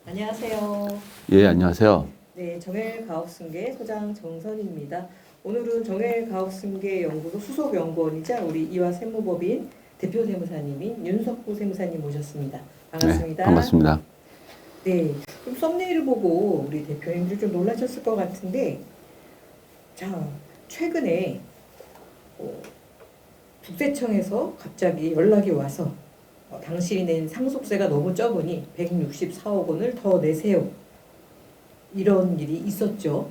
안녕하세요. 예, 안녕하세요. 네, 정헬가업승계 소장 정선입니다. 오늘은 정헬가업승계 연구소 수석 연구원이자 우리 이화 세무법인 대표 세무사님인 윤석구 세무사님 모셨습니다. 반갑습니다. 네, 반갑습니다. 네, 좀 썸네일을 보고 우리 대표님들 좀 놀라셨을 것 같은데, 자, 최근에 국세청에서 갑자기 연락이 와서 당신이 낸 상속세가 너무 적으니 164억 원을 더 내세요. 이런 일이 있었죠.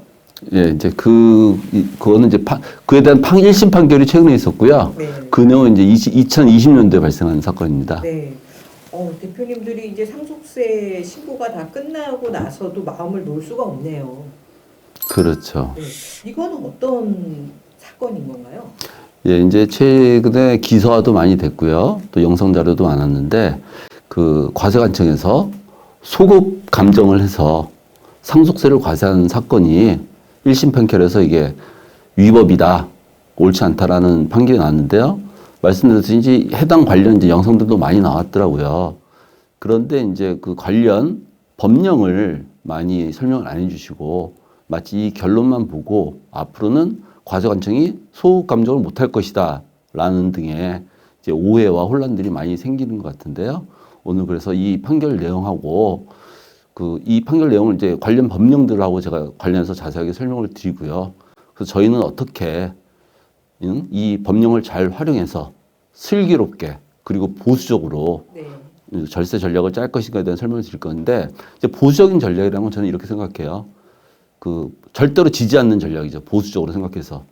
예, 이제 그거는 이제 그에 대한 1심 판결이 최근에 있었고요. 네. 그 내용은 이제 2020년도에 발생한 사건입니다. 네. 대표님들이 이제 상속세 신고가 다 끝나고 나서도 마음을 놓을 수가 없네요. 그렇죠. 네. 이거는 어떤 사건인 건가요? 예, 이제 최근에 기소화도 많이 됐고요. 또 영상 자료도 많았는데, 그 과세관청에서 소급 감정을 해서 상속세를 과세한 사건이 1심 판결에서 이게 위법이다, 옳지 않다라는 판결이 나왔는데요. 말씀드렸듯이 해당 관련 이제 영상들도 많이 나왔더라고요. 그런데 이제 그 관련 법령을 많이 설명을 안 해주시고 마치 이 결론만 보고 앞으로는 과세관청이 소급 감정을 못할 것이다 라는 등의 이제 오해와 혼란들이 많이 생기는 것 같은데요. 오늘 그래서 이 판결 내용하고 이 판결 내용을 이제 관련 법령들하고 제가 관련해서 자세하게 설명을 드리고요. 그래서 저희는 어떻게 이 법령을 잘 활용해서 슬기롭게 그리고 보수적으로 네. 절세 전략을 짤 것인가에 대한 설명을 드릴 건데, 이제 보수적인 전략이라는 건 저는 이렇게 생각해요. 절대로 지지 않는 전략이죠. 보수적으로 생각해서.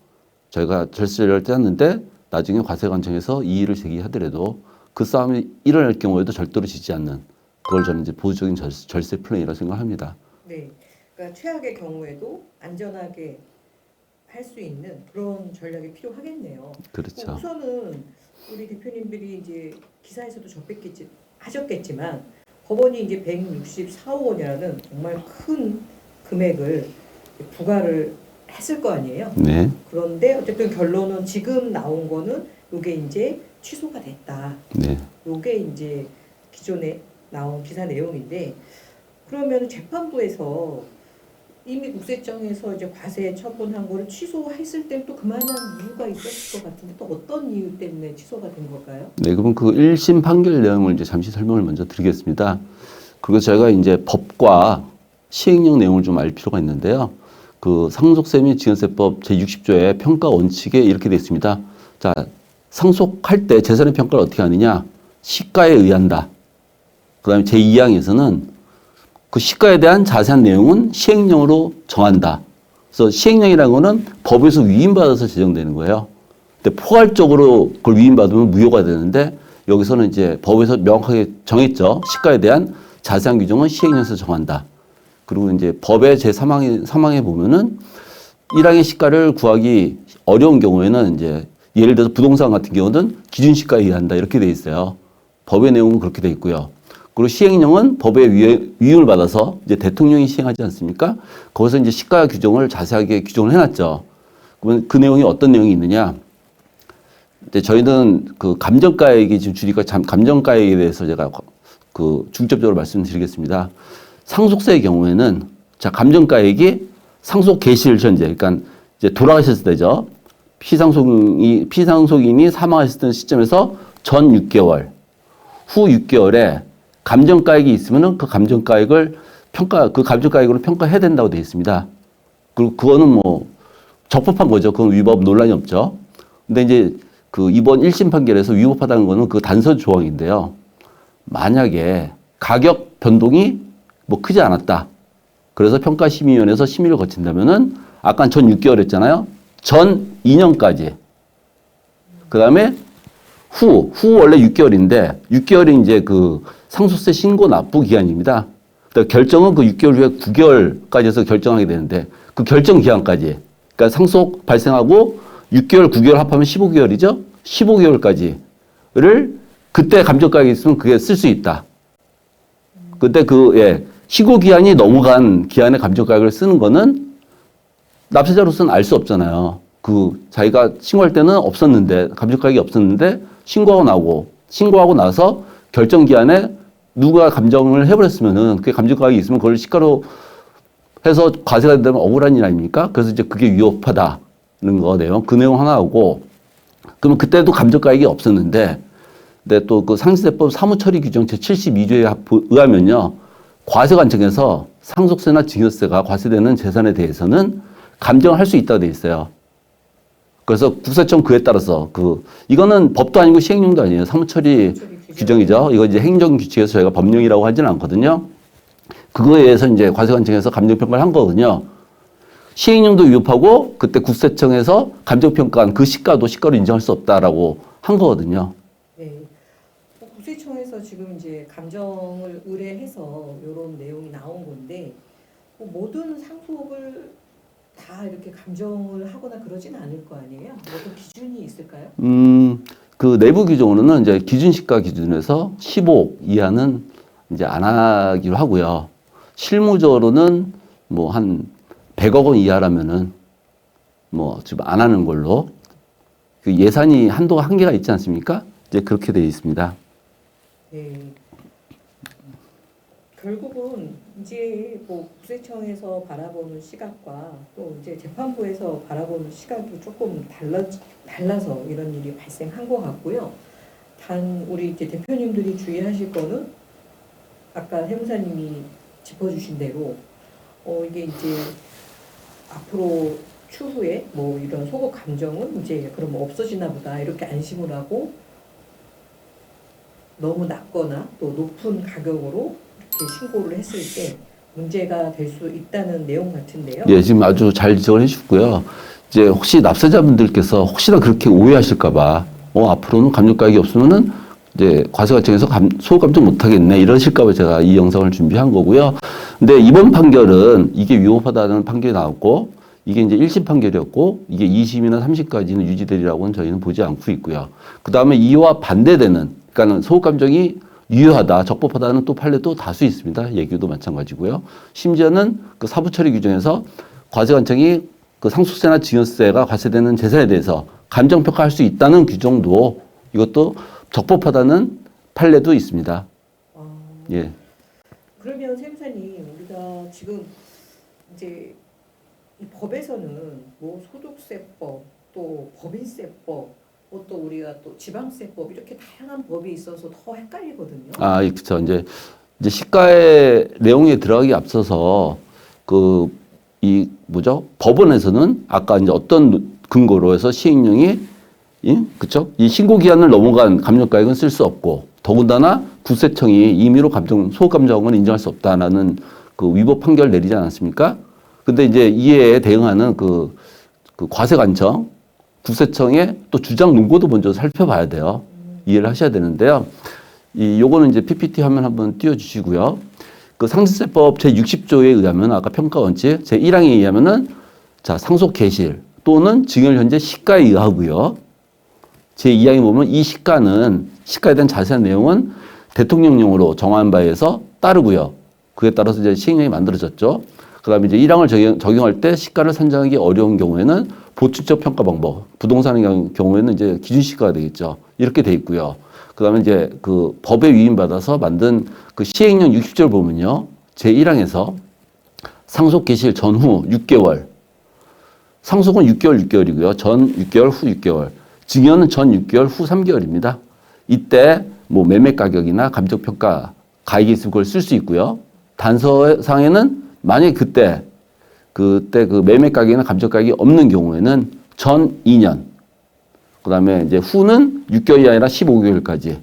저희가 절세 전략을 짰는데 나중에 과세관청에서 이의를 제기하더라도 그 싸움이 일어날 경우에도 절대로 지지 않는, 그걸 저는 이제 보수적인 절세 플랜이라고 생각합니다. 네. 그러니까 최악의 경우에도 안전하게 할 수 있는 그런 전략이 필요하겠네요. 그렇죠. 우선은 우리 대표님들이 이제 기사에서도 하셨겠지만 법원이 이제 164억 원이라는 정말 큰 금액을 부과를 했을 거 아니에요. 네. 그런데 어쨌든 결론은 지금 나온 거는 이게 이제 취소가 됐다. 네. 이게 이제 기존에 나온 기사 내용인데, 그러면 재판부에서 이미 국세청에서 이제 과세 처분한 거를 취소했을 때 또 그만한 이유가 있었을 것 같은데, 또 어떤 이유 때문에 취소가 된 걸까요? 네, 그럼 그 1심 판결 내용을 이제 잠시 설명을 먼저 드리겠습니다. 그리고 저희가 이제 법과 시행령 내용을 좀 알 필요가 있는데요. 그 상속세 및 증여세법 제60조의 평가 원칙에 이렇게 되어 있습니다. 자, 상속할 때 재산의 평가를 어떻게 하느냐? 시가에 의한다. 그 다음에 제2항에서는 그 시가에 대한 자세한 내용은 시행령으로 정한다. 그래서 시행령이라는 거는 법에서 위임받아서 제정되는 거예요. 근데 포괄적으로 그걸 위임받으면 무효가 되는데, 여기서는 이제 법에서 명확하게 정했죠. 시가에 대한 자세한 규정은 시행령에서 정한다. 그리고 이제 법의 제3항에 보면은 1항의 시가를 구하기 어려운 경우에는 이제 예를 들어서 부동산 같은 경우는 기준 시가에 의한다. 이렇게 돼 있어요. 법의 내용은 그렇게 돼 있고요. 그리고 시행령은 법의 위임을 받아서 이제 대통령이 시행하지 않습니까? 거기서 이제 시가 규정을 자세하게 규정을 해놨죠. 그러면 그 내용이 어떤 내용이 있느냐? 이제 저희는 그 감정가액이 지금 주니까 감정가액에 대해서 제가 중점적으로 말씀드리겠습니다. 상속세의 경우에는 자, 감정가액이 상속 개시일 현재, 그러니까 이제 돌아가셨을 때죠. 피상속인이 사망하셨던 시점에서 전 6개월, 후 6개월에 감정가액이 있으면은 그 감정가액을 그 감정가액으로 평가해야 된다고 되어 있습니다. 그리고 그거는 뭐 적법한 거죠. 그건 위법 논란이 없죠. 근데 이제 그 이번 1심 판결에서 위법하다는 거는 그 단서 조항인데요. 만약에 가격 변동이 뭐 크지 않았다. 그래서 평가심의위원회에서 심의를 거친다면은 아까 전 6개월 했잖아요. 전 2년까지. 그 다음에 후 원래 6개월인데 6개월이 이제 그 상속세 신고 납부 기간입니다. 그러니까 결정은 그 6개월 후에 9개월까지 해서 결정하게 되는데 그 결정 기간까지. 그러니까 상속 발생하고 6개월, 9개월 합하면 15개월이죠. 15개월까지를 그때 감정가액이 있으면 그게 쓸 수 있다. 근데 신고 기한이 넘어간 기한에 감정가액을 쓰는 거는 납세자로서는 알 수 없잖아요. 자기가 신고할 때는 없었는데, 감정가액이 없었는데, 신고하고 나서 결정 기한에 누가 감정을 해버렸으면은 그게 감정가액이 있으면 그걸 시가로 해서 과세가 된다면 억울한 일 아닙니까? 그래서 이제 그게 위법하다는 거 내용, 그 내용 하나 하고, 그러면 그때도 감정가액이 없었는데, 근데 또 그 상시세법 사무처리 규정 제72조에 의하면요, 과세관청에서 상속세나 증여세가 과세되는 재산에 대해서는 감정을 할 수 있다고 돼 있어요. 그래서 국세청 그에 따라서 이거는 법도 아니고 시행령도 아니에요. 사무처리 규정이죠. 이거 이제 행정규칙에서 저희가 법령이라고 하지는 않거든요. 그거에 의해서 이제 과세관청에서 감정평가를 한 거거든요. 시행령도 위법하고 그때 국세청에서 감정평가한 그 시가도 시가로 인정할 수 없다라고 한 거거든요. 네. 국세청에서 지금 이제 감정을 의뢰해서 이런 내용이 나온 건데 모든 상속을 다 이렇게 감정을 하거나 그러진 않을 거 아니에요? 모든 기준이 있을까요? 그 내부 규정으로는 이제 기준시가 기준에서 15억 이하는 이제 안 하기로 하고요. 실무적으로는 뭐 한 100억 원 이하라면은 뭐 지금 안 하는 걸로 그 예산이 한계가 있지 않습니까? 이제 그렇게 되어 있습니다. 네. 결국은 이제 뭐 국세청에서 바라보는 시각과 또 이제 재판부에서 바라보는 시각이 조금 달라서 이런 일이 발생한 것 같고요. 단 우리 이제 대표님들이 주의하실 거는 아까 세무사님이 짚어주신 대로 이게 이제 앞으로 추후에 뭐 이런 소급 감정은 이제 그럼 없어지나 보다 이렇게 안심을 하고 너무 낮거나 또 높은 가격으로 이렇게 신고를 했을 때 문제가 될 수 있다는 내용 같은데요. 예, 지금 아주 잘 지적을 해주셨고요. 이제 혹시 납세자분들께서 혹시나 그렇게 오해하실까봐, 앞으로는 감정가액이 없으면은 이제 과세관청에서 소급 감정 못하겠네 이러실까봐 제가 이 영상을 준비한 거고요. 근데 이번 판결은 이게 위법하다는 판결이 나왔고, 이게 이제 1심 판결이었고, 이게 2심이나 3심까지는 유지되리라고는 저희는 보지 않고 있고요. 그 다음에 이와 반대되는, 그러니까는 소급 감정이 유효하다, 적법하다는 또 판례도 다수 있습니다. 예규도 마찬가지고요. 심지어는 그 사부처리 규정에서 과세관청이 그 상속세나 증여세가 과세되는 재산에 대해서 감정평가할 수 있다는 규정도 이것도 적법하다는 판례도 있습니다. 예. 그러면 세무사님 우리가 지금 이제 이 법에서는 뭐 소득세법 또 법인세법 또 우리가 또 지방세법 이렇게 다양한 법이 있어서 더 헷갈리거든요. 그렇죠. 이제 시가의 내용에 들어가기 앞서서 법원에서는 아까 이제 어떤 근거로 해서 시행령이 그렇죠? 이 신고 기한을 넘어간 감정가액은 쓸 수 없고 더군다나 국세청이 임의로 소급 감정은 인정할 수 없다라는 그 위법 판결 내리지 않았습니까? 근데 이제 이에 대응하는 그 과세관청 국세청의 또 주장 논거도 먼저 살펴봐야 돼요. 이해를 하셔야 되는데요. 요거는 이제 PPT 화면 한번 띄워주시고요. 그 상속세법 제60조에 의하면 아까 평가 원칙 제1항에 의하면은 상속 개실 또는 증여 현재 시가에 의하고요. 제2항에 보면 이 시가에 대한 자세한 내용은 대통령령으로 정한 바에서 따르고요. 그에 따라서 이제 시행령이 만들어졌죠. 그 다음에 이제 1항을 적용할 때 시가를 산정하기 어려운 경우에는 보충적 평가 방법, 부동산의 경우에는 이제 기준시가가 되겠죠. 이렇게 돼 있고요. 그 다음에 이제 그 법에 위임받아서 만든 그 시행령 60조를 보면요. 제1항에서 상속 개실 전후 6개월, 상속은 6개월이고요. 전 6개월, 후 6개월, 증여는 전 6개월, 후 3개월입니다. 이때 뭐 매매 가격이나 감정평가 가액이 있으면 그걸 쓸 수 있고요. 단서상에는 만약에 그때 그 매매 가격이나 감정 가격이 없는 경우에는 전 2년, 그 다음에 이제 후는 6개월이 아니라 15개월까지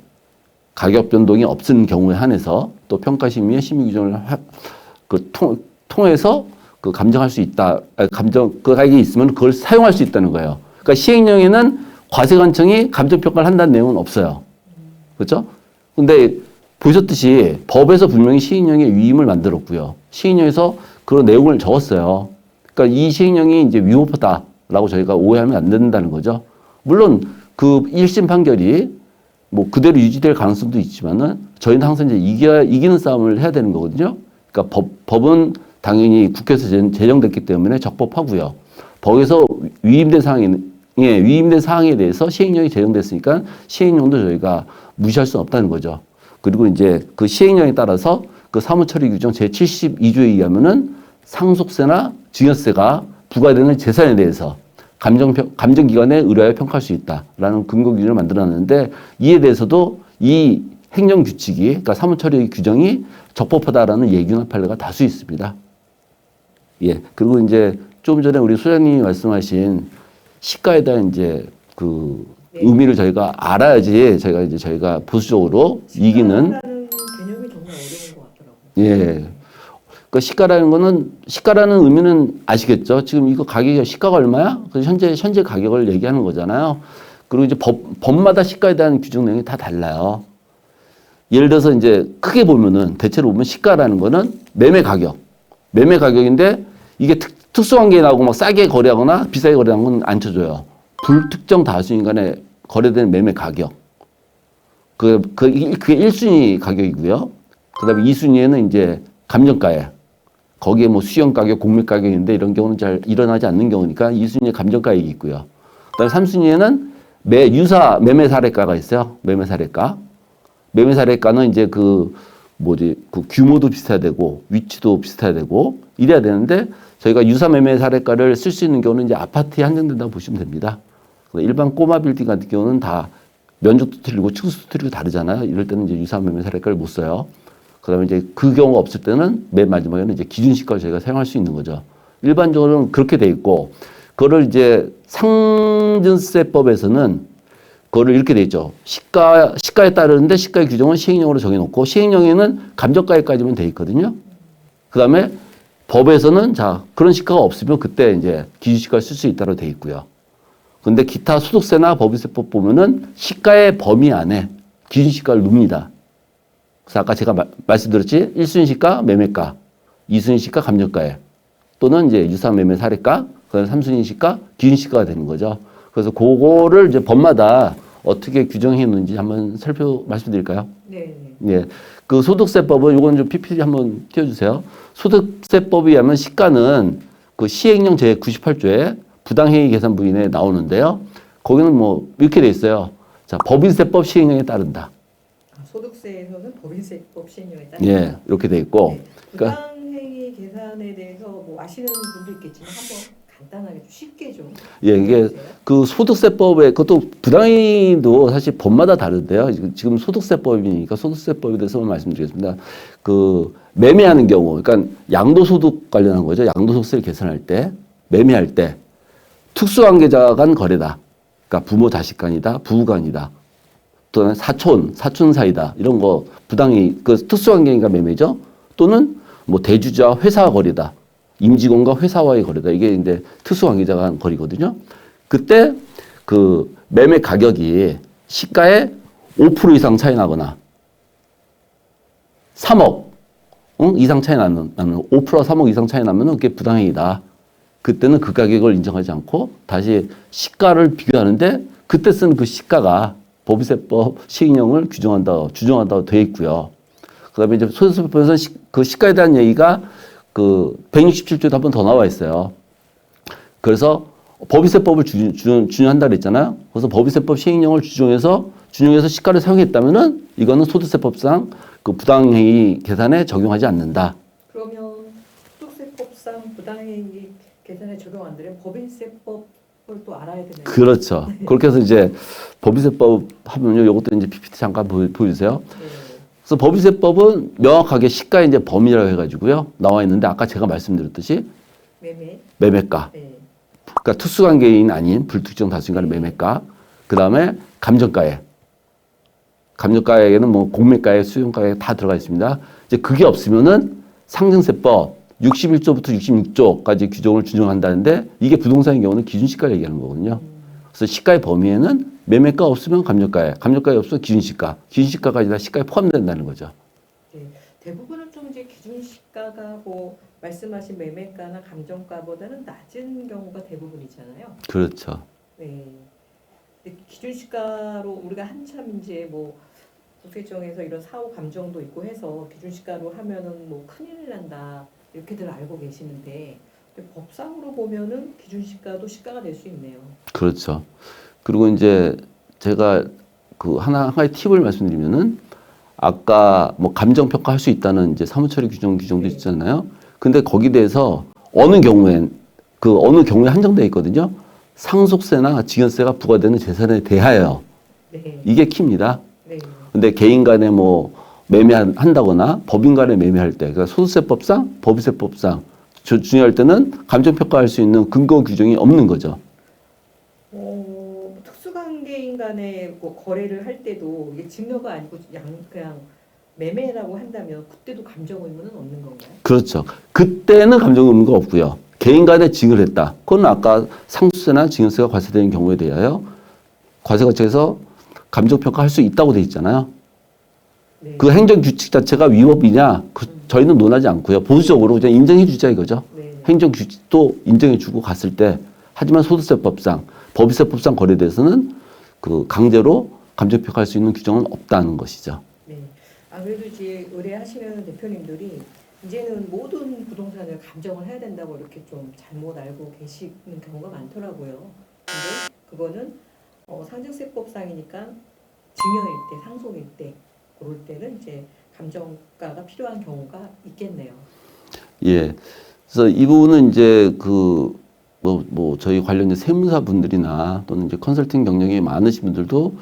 가격 변동이 없은 경우에 한해서 또 평가심의의 심의 규정을 통해서 감정할 수 있다. 그 가격이 있으면 그걸 사용할 수 있다는 거예요. 그러니까 시행령에는 과세관청이 감정평가를 한다는 내용은 없어요. 그렇죠? 근데 보셨듯이 법에서 분명히 시행령의 위임을 만들었고요. 시행령에서 그런 내용을 적었어요. 그러니까 이 시행령이 이제 위법하다라고 저희가 오해하면 안 된다는 거죠. 물론 그 1심 판결이 뭐 그대로 유지될 가능성도 있지만은 저희는 항상 이제 이기는 싸움을 해야 되는 거거든요. 그러니까 법은 당연히 국회에서 제정됐기 때문에 적법하고요. 법에서 위임된 사항에 대해서 시행령이 제정됐으니까 시행령도 저희가 무시할 수 없다는 거죠. 그리고 이제 그 시행령에 따라서 그 사무처리 규정 제72조에 의하면은 상속세나 증여세가 부과되는 재산에 대해서 감정기관에 의뢰하여 평가할 수 있다라는 근거 기준을 만들어놨는데 이에 대해서도 이 행정규칙이 그러니까 사무처리 규정이 적법하다라는 예규나 판례가 다수 있습니다. 예. 그리고 이제 좀 전에 우리 소장님이 말씀하신 시가에 대한 이제 그 네. 의미를 저희가 알아야지 저희가 보수적으로 이기는 시가라는 개념이 정말 어려운 것 같더라고요. 예. 그 시가라는 의미는 아시겠죠? 지금 이거 가격이 시가가 얼마야? 그 현재 가격을 얘기하는 거잖아요. 그리고 이제 법마다 시가에 대한 규정 내용이 다 달라요. 예를 들어서 이제 크게 보면은 대체로 보면 시가라는 거는 매매 가격인데 이게 특수관계에 나오고 막 싸게 거래하거나 비싸게 거래하는 건 안 쳐줘요. 불특정 다수인 간에 거래되는 매매 가격. 그게 1순위 가격이고요. 그 다음에 2순위에는 이제 감정가액. 거기에 뭐 수용 가격, 공매 가격인데 이런 경우는 잘 일어나지 않는 경우니까 2순위에 감정가액이 있고요. 그 다음에 3순위에는 유사 매매 사례가가 있어요. 매매 사례가는 이제 그 규모도 비슷해야 되고 위치도 비슷해야 되고 이래야 되는데 저희가 유사 매매 사례가를 쓸 수 있는 경우는 이제 아파트에 한정된다고 보시면 됩니다. 일반 꼬마 빌딩 같은 경우는 다 면적도 틀리고 층수도 틀리고 다르잖아요. 이럴 때는 이제 유사 매매 사례가를 못 써요. 그다음에 이제 그 경우가 없을 때는 맨 마지막에는 이제 기준 시가를 저희가 사용할 수 있는 거죠. 일반적으로는 그렇게 돼 있고 그거를 이제 상증세법에서는 그거를 이렇게 돼 있죠. 시가에 따르는데 시가의 규정은 시행령으로 정해놓고 시행령에는 감정가액까지만 돼 있거든요. 그다음에 법에서는 그런 시가가 없으면 그때 이제 기준시가를 쓸 수 있다고 돼 있고요. 근데 기타 소득세나 법인세법 보면은 시가의 범위 안에 기준시가를 놉니다. 그래서 아까 제가 말씀드렸지 1순위 시가 매매가, 2순위 시가 감정가액 또는 이제 유사 매매 사례가, 그다음에 3순위 시가 기준시가가 되는 거죠. 그래서 그거를 이제 법마다 어떻게 규정해 놓는지 한번 말씀드릴까요? 네. 예. 그 소득세법은 이건 좀 PPT 한번 띄워주세요. 소득세법에 의하면 시가는 그 시행령 제98조에 부당행위 계산 부인에 나오는데요. 거기는 뭐 이렇게 돼 있어요. 법인세법 시행령에 따른다. 소득세에서는 법인세법 시행령에 따른다. 예, 이렇게 돼 있고. 네. 그러니까 부당행위 계산에 대해서 뭐 아시는 분도 있겠지만 한번 간단하게 좀 쉽게 좀. 예, 이게 그 소득세법에 그것도 부당행위도 사실 법마다 다른데요. 지금 소득세법이니까 소득세법에 대해서만 말씀드리겠습니다. 그 매매하는 경우, 그러니까 양도소득 관련한 거죠. 양도소득세를 계산할 때, 매매할 때 특수관계자 간 거래다. 그러니까 부모 자식 간이다, 부부 간이다. 또는 사촌 사이다. 이런 거 부당행위, 그 특수관계인가 매매죠. 또는 뭐 대주주와 회사 거래다. 임직원과 회사와의 거래다. 이게 이제 특수관계자 간 거래거든요. 그때 그 매매 가격이 시가의 5% 이상 차이 나거나 3억 이상 차이 나면 5% 3억 이상 차이 나면은 그게 부당행위다. 그때는 그 가격을 인정하지 않고 다시 시가를 비교하는데 그때 쓰는 그 시가가 법인세법 시행령을 규정한다고 되어 있고요. 그다음에 이제 소득세법에서는 그 시가에 대한 얘기가 그 167조에도 한 번 더 나와 있어요. 그래서 법인세법을 준용한다 그랬잖아요. 그래서 법인세법 시행령을 준용해서 시가를 사용했다면은 이거는 소득세법상 그 부당행위 계산에 적용하지 않는다. 그러면 소득세법상 부당행위 계산에 적용 안 되면 법인세법을 또 알아야 되나요? 그렇죠. 그렇게 해서 이제 법인세법 하면요. 이것도 이제 PPT 잠깐 보여주세요. 네. 그래서 법인세법은 명확하게 시가의 이제 범위라고 해가지고요. 나와 있는데 아까 제가 말씀드렸듯이 매매가. 네. 그러니까 특수관계인 아닌 불특정 다수인 간의 매매가. 그 다음에 감정가액. 감정가액에는 뭐 공매가액, 수용가액 다 들어가 있습니다. 이제 그게 없으면은 상증세법 61조부터 66조까지 규정을 준용한다는데 이게 부동산의 경우는 기준시가를 얘기하는 거거든요. 그래서 시가의 범위에는 매매가 없으면 감정가액, 감정가액 없으면 기준시가까지 다 시가에 포함된다는 거죠. 네. 대부분은 좀 이제 기준시가가 뭐 말씀하신 매매가나 감정가보다는 낮은 경우가 대부분이잖아요. 그렇죠. 네. 근데 기준시가로 우리가 한참 이제 뭐 국세청에서 이런 사후 감정도 있고 해서 기준시가로 하면은 뭐 큰일 난다 이렇게들 알고 계시는데 법상으로 보면은 기준시가도 시가가 될 수 있네요. 그렇죠. 그리고 이제 제가 그 하나의 팁을 말씀드리면은 아까 뭐 감정평가 할 수 있다는 이제 사무처리 규정도 있잖아요. 근데 거기에 대해서 어느 경우에 한정되어 있거든요. 상속세나 증여세가 부과되는 재산에 대하여 네. 이게 키입니다. 네. 근데 개인 간에 뭐 매매한다거나 법인 간에 매매할 때, 그러니까 소득세법상, 법인세법상 중요할 때는 감정평가할 수 있는 근거 규정이 없는 거죠. 특수관계인 간에 뭐 거래를 할 때도 이게 증여가 아니고 그냥 매매라고 한다면 그때도 감정 의무는 없는 건가요? 그렇죠. 그때는 감정 의무가 없고요. 개인 간에 증여를 했다. 그건 아까 상속세나 증여세가 과세되는 경우에 대하여 과세과정에서 감정평가할 수 있다고 돼 있잖아요. 네. 그 행정규칙 자체가 위법이냐? 저희는 논하지 않고요. 보수적으로 그냥 인정해 주자 이거죠. 네. 행정규칙도 인정해 주고 갔을 때, 하지만 소득세법상, 법인세법상 거래에 대해서는 그 강제로 감정평가할 수 있는 규정은 없다는 것이죠. 네. 아무래도 이제 의뢰하시는 대표님들이 이제는 모든 부동산을 감정을 해야 된다고 이렇게 좀 잘못 알고 계시는 경우가 많더라고요. 근데 그거는 상증세법상이니까 증여일 때, 상속일 때 그럴 때는 이제 감정가가 필요한 경우가 있겠네요. 예. 그래서 이 부분은 이제 저희 관련 세무사 분들이나 또는 이제 컨설팅 경력이 많으신 분들도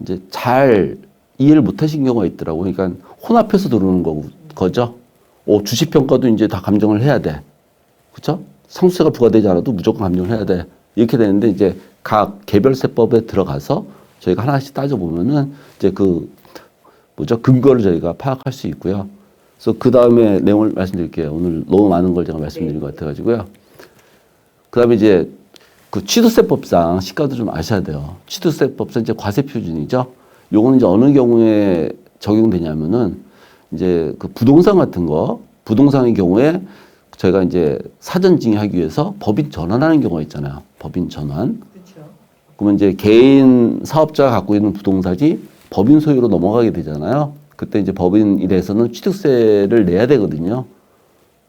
이제 잘 이해를 못 하신 경우가 있더라고요. 그러니까 혼합해서 들어오는 거죠. 주식평가도 이제 다 감정을 해야 돼. 그렇죠? 상속세가 부과되지 않아도 무조건 감정을 해야 돼. 이렇게 되는데 이제 각 개별세법에 들어가서 저희가 하나씩 따져보면은 이제 근거를 저희가 파악할 수 있고요. 그래서 그 다음에 내용을 말씀드릴게요. 오늘 너무 많은 걸 제가 말씀드린 것 같아가지고요. 그 다음에 이제 그 취득세법상 시가도 좀 아셔야 돼요. 취득세법상 이제 과세 표준이죠. 요거는 이제 어느 경우에 적용되냐면은 이제 그 부동산 같은 거, 부동산의 경우에 저희가 이제 사전 증여하기 위해서 법인 전환하는 경우가 있잖아요. 법인 전환. 그렇죠. 그러면 이제 개인 사업자가 갖고 있는 부동산이 법인 소유로 넘어가게 되잖아요. 그때 이제 법인에 대해서는 취득세를 내야 되거든요.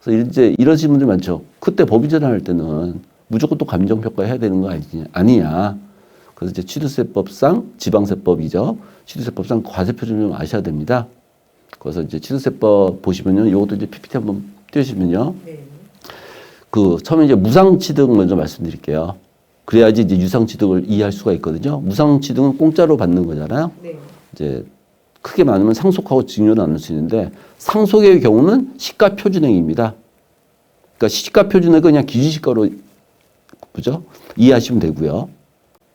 그래서 이제 이러신 분들 많죠. 그때 법인 전환할 때는 무조건 또 감정평가 해야 되는 거 아니냐. 그래서 이제 취득세법상, 지방세법이죠. 취득세법상 과세표준 좀 아셔야 됩니다. 그래서 이제 취득세법 보시면요. 이것도 이제 PPT 한번 띄우시면요. 네. 처음에 이제 무상취득 먼저 말씀드릴게요. 그래야지 이제 유상취득을 이해할 수가 있거든요. 무상취득은 공짜로 받는 거잖아요. 네. 이제 크게 말하면 상속하고 증여를 나눌 수 있는데 상속의 경우는 시가표준액입니다. 그러니까 시가표준액은 그냥 기준시가로 그죠? 이해하시면 되고요.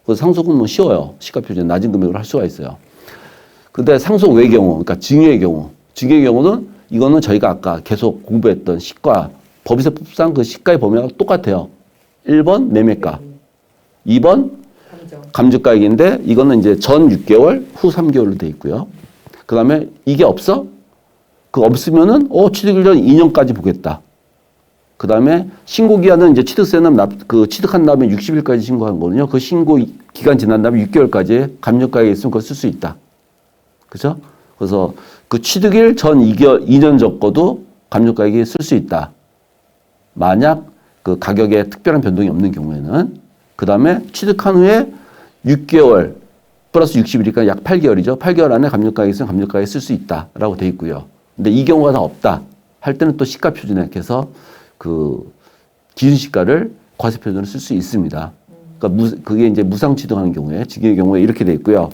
그래서 상속은 뭐 쉬워요. 시가표준 낮은 금액으로 할 수가 있어요. 근데 상속 외의 경우, 그러니까 증여의 경우는 이거는 저희가 아까 계속 공부했던 시가, 법인세법상 그 시가의 범위가 똑같아요. 1번 매매가, 2번 감정가액인데 이거는 이제 전 6개월, 후 3개월로 돼 있고요. 그 다음에 이게 없어? 없으면은 취득일 전 2년까지 보겠다. 그 다음에 신고기한은 이제 취득세는 취득한 다음에 60일까지 신고한 거거든요. 그 신고 기간 지난 다음에 6개월까지 감정가액이 있으면 그걸 쓸 수 있다. 그죠? 그래서 그 취득일 전 2년 적고도 감정가액이 쓸 수 있다. 만약 그 가격에 특별한 변동이 없는 경우에는. 그 다음에 취득한 후에 6개월 플러스 60일이니까 약 8개월이죠. 8개월 안에 감정가액이 있으면 감정가액이 쓸 수 있다라고 돼 있고요. 근데 이 경우가 다 없다 할 때는 또 시가표준액해서 기준시가를 과세표준으로 쓸 수 있습니다. 그러니까 그게 이제 무상취득하는 경우에, 증여의 경우에 이렇게 돼 있고요.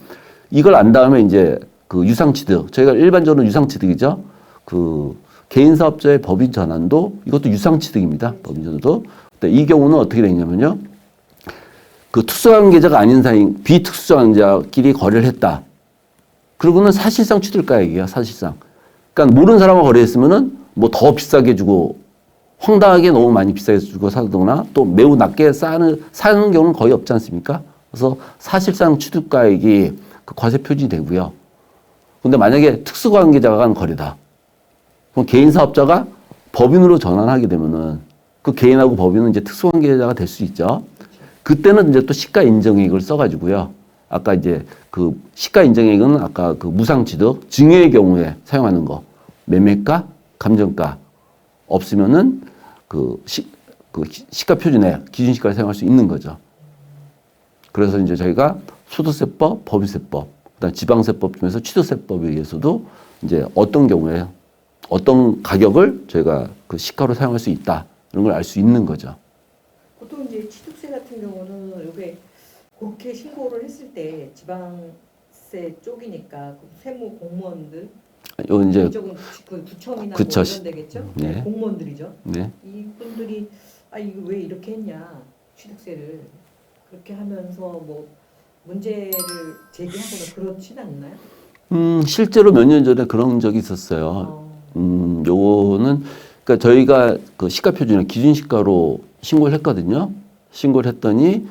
이걸 안 다음에 이제 유상취득, 저희가 일반적으로 유상취득이죠. 개인 사업자의 법인 전환도 이것도 유상취득입니다. 법인 전환도. 근데 이 경우는 어떻게 되냐면요. 특수관계자가 아닌 사이 비특수관계자끼리 거래를 했다. 그러고는 사실상 취득가액이야, 사실상. 그러니까 모르는 사람과 거래했으면은 뭐 더 비싸게 주고 황당하게 너무 많이 비싸게 주고 사거나 또 매우 낮게 사는 경우는 거의 없지 않습니까? 그래서 사실상 취득가액이 과세 표준이 되고요. 근데 만약에 특수관계자가 간 거래다. 그럼 개인 사업자가 법인으로 전환하게 되면은 그 개인하고 법인은 이제 특수관계자가 될 수 있죠. 그때는 이제 또 시가 인정액을 써가지고요. 아까 이제 시가 인정액은 아까 무상취득, 증여의 경우에 사용하는 거. 매매가, 감정가 없으면은 시가표준액, 기준시가를 사용할 수 있는 거죠. 그래서 이제 저희가 소득세법, 법인세법, 그다음 지방세법 중에서 취득세법에 의해서도 이제 어떤 경우에 어떤 가격을 저희가 그 시가로 사용할 수 있다 이런 걸 알 수 있는 거죠. 보통 이제 취득세 같은 경우는 이게 그렇게 신고를 했을 때 지방세 쪽이니까 그 세무 공무원들 요 이제 이쪽은 그 구청이나 그쵸. 뭐 이런 데겠죠? 네. 공무원들이죠. 네. 이분들이 아 이거 왜 이렇게 했냐 취득세를 그렇게 하면서 뭐 문제를 제기하거나 그렇진 않나요? 실제로 몇 년 전에 그런 적이 있었어요. 요거는 그러니까 저희가 그 시가 표준을 기준 시가로 신고를 했거든요. 신고를 했더니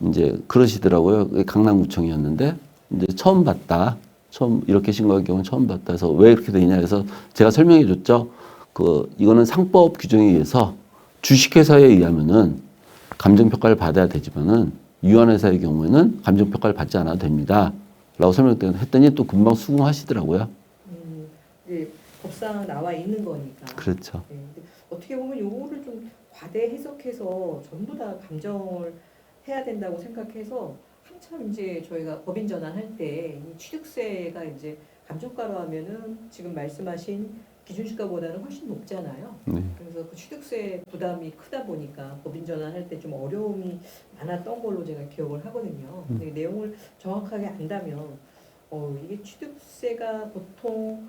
이제 그러시더라고요. 그게 강남구청이었는데 이제 처음 봤다. 처음 이렇게 신고한 경우는 처음 봤다. 해서 왜 이렇게 되냐 해서 제가 설명해 줬죠. 그 이거는 상법 규정에 의해서 주식회사에 의하면은 감정평가를 받아야 되지만은 유한회사의 경우에는 감정평가를 받지 않아도 됩니다. 라고 설명했더니 또 금방 수긍하시더라고요. 예, 법상 나와 있는 거니까. 그렇죠. 네, 근데 어떻게 보면 요거를 좀 과대 해석해서 전부 다 감정을 해야 된다고 생각해서 한참 이제 저희가 법인 전환할 때 이 취득세가 이제 감정가로 하면은 지금 말씀하신 기준시가보다는 훨씬 높잖아요. 네. 그래서 그 취득세 부담이 크다 보니까 법인 전환할 때 좀 어려움이 많았던 걸로 제가 기억을 하거든요. 근데 내용을 정확하게 안다면 이게 취득세가 보통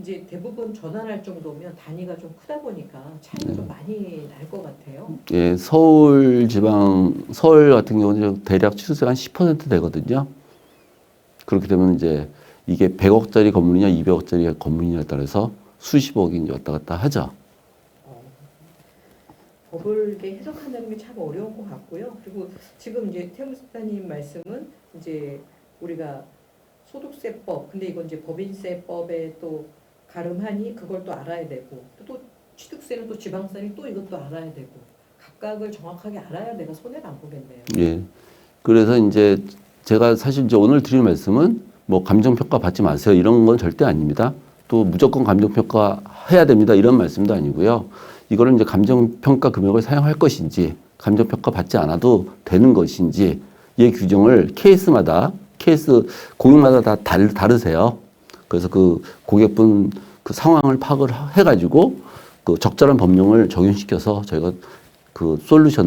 이제 대부분 전환할 정도면 단위가 좀 크다 보니까 차이가 좀 많이 날 것 같아요. 예, 서울 같은 경우는 대략 취득세가 한 10% 되거든요. 그렇게 되면 이제 이게 100억짜리 건물이냐 200억짜리 건물이냐에 따라서 수십억이 이제 왔다 갔다 하죠. 법을 이렇게 해석한다는 게 참 어려운 것 같고요. 그리고 지금 이제 태무사님 말씀은 이제 우리가 소득세법, 근데 이건 이제 법인세법에 또 가름하니 그걸 또 알아야 되고 또 취득세는 또 지방세는 또 이것도 알아야 되고 각각을 정확하게 알아야 내가 손해를 안 보겠네요. 예. 그래서 이제 제가 사실 이제 오늘 드리는 말씀은 뭐 감정평가 받지 마세요 이런 건 절대 아닙니다. 또 무조건 감정평가 해야 됩니다 이런 말씀도 아니고요. 이거를 이제 감정평가 금액을 사용할 것인지 감정평가 받지 않아도 되는 것인지 이 규정을 케이스 고객마다 다 다르세요. 그래서 그 고객분 그 상황을 파악을 해가지고 그 적절한 법령을 적용시켜서 저희가 그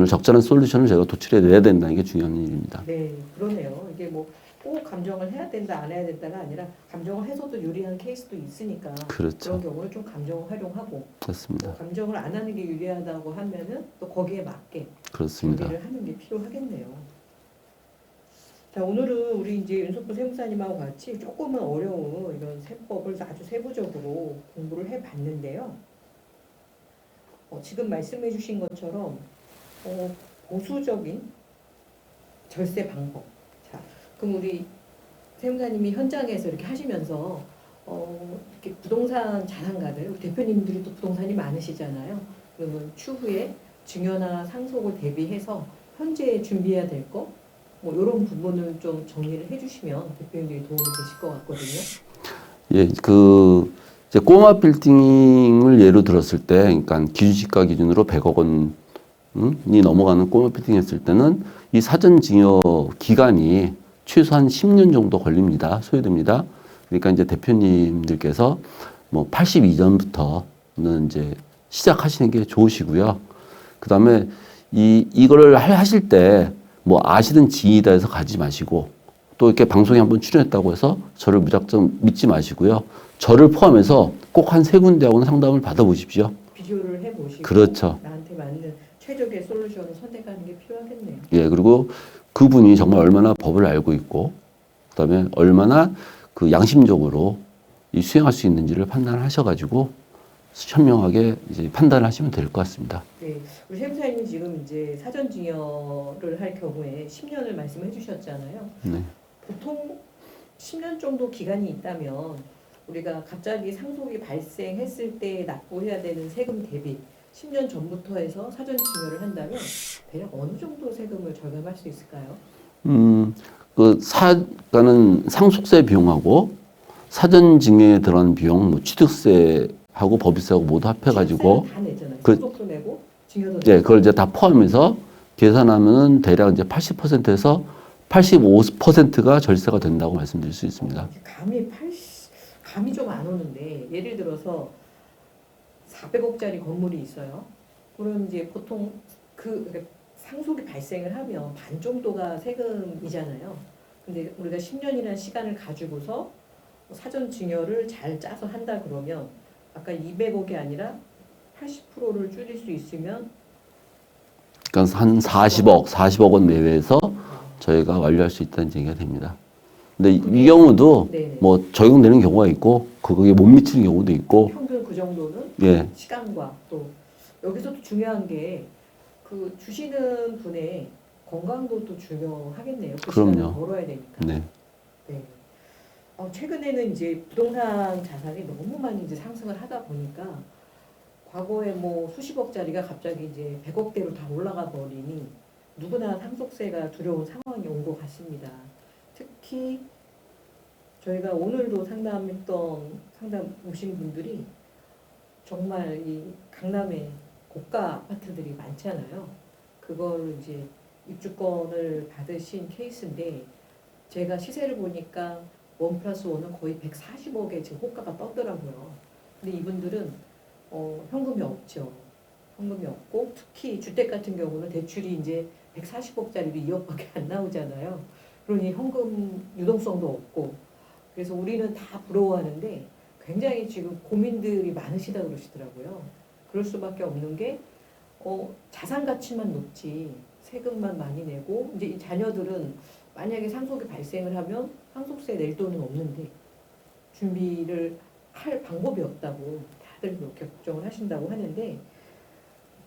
적절한 솔루션을 저희가 도출해 내야 된다는 게 중요한 일입니다. 네, 그러네요. 이게 뭐 꼭 감정을 해야 된다, 안 해야 된다가 아니라 감정을 해서도 유리한 케이스도 있으니까 그렇죠. 그런 경우는 좀 감정을 활용하고 그렇습니다. 감정을 안 하는 게 유리하다고 하면은 또 거기에 맞게 그렇습니다. 준비를 하는 게 필요하겠네요. 자, 오늘은 우리 이제 윤석표 세무사님하고 같이 조금은 어려운 이런 세법을 아주 세부적으로 공부를 해봤는데요. 지금 말씀해주신 것처럼 보수적인 절세 방법. 자, 그럼 우리 세무사님이 현장에서 이렇게 하시면서 이렇게 부동산 자산가들, 우리 대표님들이 또 부동산이 많으시잖아요. 그러면 추후에 증여나 상속을 대비해서 현재 준비해야 될 거, 뭐 이런 부분을 좀 정리를 해주시면 대표님들이 도움이 되실 것 같거든요. 예, 이제 꼬마 빌딩을 예로 들었을 때, 그러니까 기준시가 기준으로 100억 원이 넘어가는 꼬마 빌딩 했을 때는 이 사전 증여 기간이 최소한 10년 정도 걸립니다. 소요됩니다. 그러니까 이제 대표님들께서 뭐 82년부터는 이제 시작하시는 게 좋으시고요. 그 다음에 이거를 하실 때 뭐 아시는 지이다 해서 가지 마시고 또 이렇게 방송에 한번 출연했다고 해서 저를 무작정 믿지 마시고요. 저를 포함해서 꼭 한 3군데하고는 상담을 받아보십시오. 비교를 해보시고 그렇죠. 나한테 맞는 최적의 솔루션을 선택하는 게 필요하겠네요. 예, 그리고 그분이 정말 얼마나 법을 알고 있고 그다음에 얼마나 그 양심적으로 이 수행할 수 있는지를 판단하셔가지고 현명하게 이제 판단하시면 될 것 같습니다. 네, 우리 세무사님이 지금 이제 사전 증여를 할 경우에 10년을 말씀해 주셨잖아요. 네. 보통 10년 정도 기간이 있다면 우리가 갑자기 상속이 발생했을 때 납부해야 되는 세금 대비 10년 전부터 해서 사전 증여를 한다면 대략 어느 정도 세금을 절감할 수 있을까요? 그러니까는 상속세 비용하고 사전 증여에 들어간 비용, 뭐 취득세하고 법인세하고 모두 합해가지고 다 내잖아요. 그- 상속도 내고 증여도 네, 내고. 그걸 이제 다 포함해서 계산하면은 대략 이제 80%에서 85%가 절세가 된다고 말씀드릴 수 있습니다. 감이 좀 안 오는데 예를 들어서 400억짜리 건물이 있어요. 그럼 이제 보통 그러니까 상속이 발생을 하면 반 정도가 세금이잖아요. 근데 우리가 10년이라는 시간을 가지고서 사전 증여를 잘 짜서 한다 그러면 아까 200억이 아니라 80%를 줄일 수 있으면 그러니까 한 40억 원 내외에서 저희가 완료할 수 있다는 얘기가 됩니다. 근데 이 경우도 네네. 뭐 적용되는 경우가 있고 그거에 못 미치는 경우도 있고 평균 그 정도는 예. 시간과 또 여기서도 중요한 게 그 주시는 분의 건강도 또 중요하겠네요. 그 그럼요. 시간을 벌어야 되니까. 네. 네. 최근에는 이제 부동산 자산이 너무 많이 이제 상승을 하다 보니까 과거에 뭐 수십억짜리가 갑자기 이제 100억대로 다 올라가 버리니 누구나 상속세가 두려운 상황이 온 것 같습니다. 특히 저희가 오늘도 상담 오신 분들이 정말 이 강남에 고가 아파트들이 많잖아요. 그걸 이제 입주권을 받으신 케이스인데 제가 시세를 보니까 1+1은 거의 140억에 지금 호가가 떴더라고요. 근데 이분들은 현금이 없죠. 현금이 없고 특히 주택 같은 경우는 대출이 이제 140억짜리도 2억밖에 안 나오잖아요. 그러니 현금 유동성도 없고 그래서 우리는 다 부러워하는데 굉장히 지금 고민들이 많으시다 그러시더라고요. 그럴 수밖에 없는 게 자산 가치만 높지 세금만 많이 내고 이제 이 자녀들은 만약에 상속이 발생을 하면 상속세 낼 돈은 없는데 준비를 할 방법이 없다고 다들 그렇게 걱정을 하신다고 하는데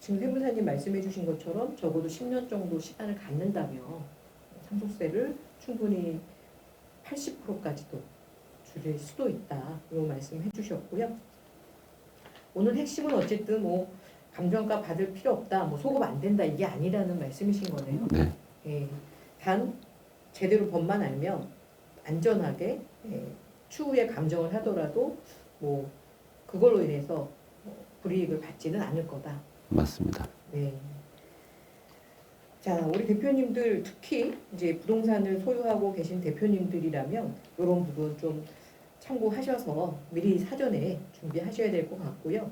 지금 세무사님 말씀해 주신 것처럼 적어도 10년 정도 시간을 갖는다면 상속세를 충분히 80%까지도 줄일 수도 있다. 이런 말씀해 주셨고요. 오늘 핵심은 어쨌든 뭐 감정가 받을 필요 없다, 뭐 소급 안 된다 이게 아니라는 말씀이신 거네요. 네. 예, 단 제대로 법만 알면 안전하게 추후에 감정을 하더라도 뭐 그걸로 인해서 불이익을 받지는 않을 거다. 맞습니다. 네. 자, 우리 대표님들 특히 이제 부동산을 소유하고 계신 대표님들이라면 이런 부분 좀 참고하셔서 미리 사전에 준비하셔야 될 것 같고요.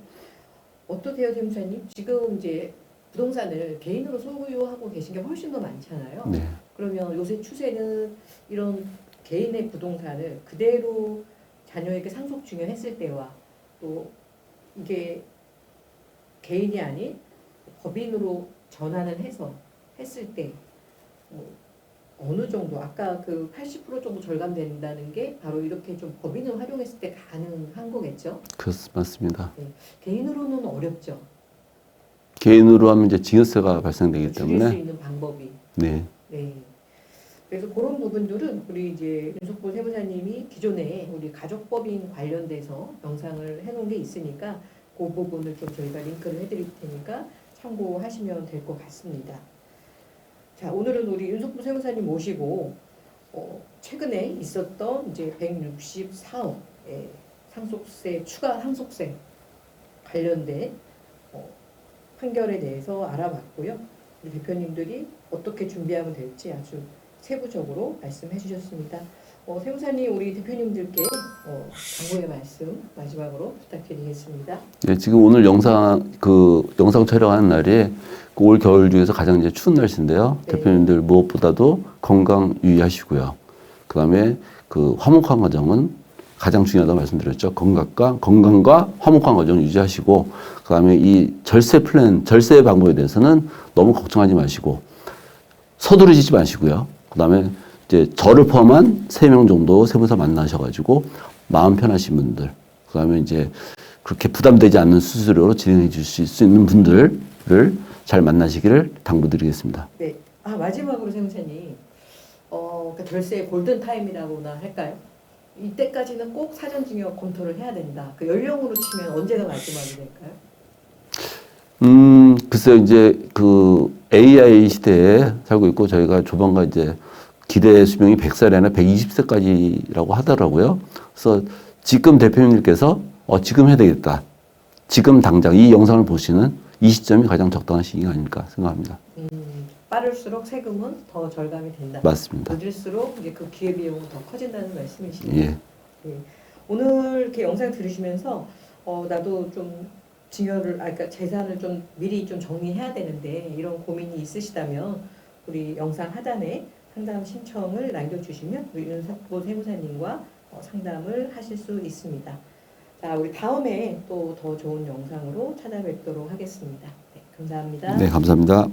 어떠세요, 세무사님? 지금 이제 부동산을 개인으로 소유하고 계신 게 훨씬 더 많잖아요. 네. 그러면 요새 추세는 이런 개인의 부동산을 그대로 자녀에게 상속 증여했을 때와 또 이게 개인이 아닌 법인으로 전환을 해서 했을 때 어느 정도 아까 그 80% 정도 절감된다는 게 바로 이렇게 좀 법인을 활용했을 때 가능한 거겠죠? 맞습니다. 네. 개인으로는 어렵죠. 개인으로 하면 이제 증여세가 발생되기 줄일 수 때문에 있는 방법이. 네. 네. 그래서 그런 부분들은 우리 이제 윤석보 세무사님이 기존에 우리 가족법인 관련돼서 영상을 해놓은 게 있으니까 그 부분을 좀 저희가 링크를 해드릴 테니까 참고하시면 될 것 같습니다. 자, 오늘은 우리 윤석보 세무사님 모시고 최근에 있었던 이제 164억의 상속세 추가 상속세 관련된 판결에 대해서 알아봤고요. 우리 대표님들이 어떻게 준비하면 될지 아주 세부적으로 말씀해 주셨습니다. 세무사님 우리 대표님들께 당부의 말씀 마지막으로 부탁드리겠습니다. 네, 지금 오늘 영상 촬영하는 날이 올 겨울 중에서 가장 이제 추운 날씨인데요. 네. 대표님들 무엇보다도 건강 유의하시고요. 그다음에 그 화목한 가정은 가장 중요하다고 말씀드렸죠. 건강과 화목한 가정 유지하시고 그다음에 이 절세 방법에 대해서는 너무 걱정하지 마시고 서두르시지 마시고요. 그다음에 이제 저를 포함한 3명 정도 세무사 만나셔가지고 마음 편하신 분들, 그다음에 이제 그렇게 부담되지 않는 수수료로 진행해 주실 수 있는 분들을 잘 만나시기를 당부드리겠습니다. 네. 마지막으로 세무사님, 그러니까 절세의 골든 타임이라고나 할까요? 이때까지는 꼭 사전 증여 검토를 해야 된다. 그 연령으로 치면 언제가 마지막이 될까요? 글쎄요, 이제 그 AI 시대에 살고 있고 저희가 조만간 이제 기대 수명이 100살이 아니라 120세까지라고 하더라고요. 그래서 지금 대표님들께서 지금 해야 되겠다. 지금 당장 이 영상을 보시는 이 시점이 가장 적당한 시기가 아닐까 생각합니다. 빠를수록 세금은 더 절감이 된다. 맞습니다. 늦을수록 이제 그 기회 비용은 더 커진다는 말씀이시네요. 예. 예. 오늘 이렇게 영상 들으시면서 나도 좀 그러니까 재산을 좀 미리 좀 정리해야 되는데 이런 고민이 있으시다면 우리 영상 하단에 상담 신청을 남겨주시면 우리 윤석보 세무사님과 상담을 하실 수 있습니다. 자, 우리 다음에 또 더 좋은 영상으로 찾아뵙도록 하겠습니다. 네, 감사합니다. 네, 감사합니다.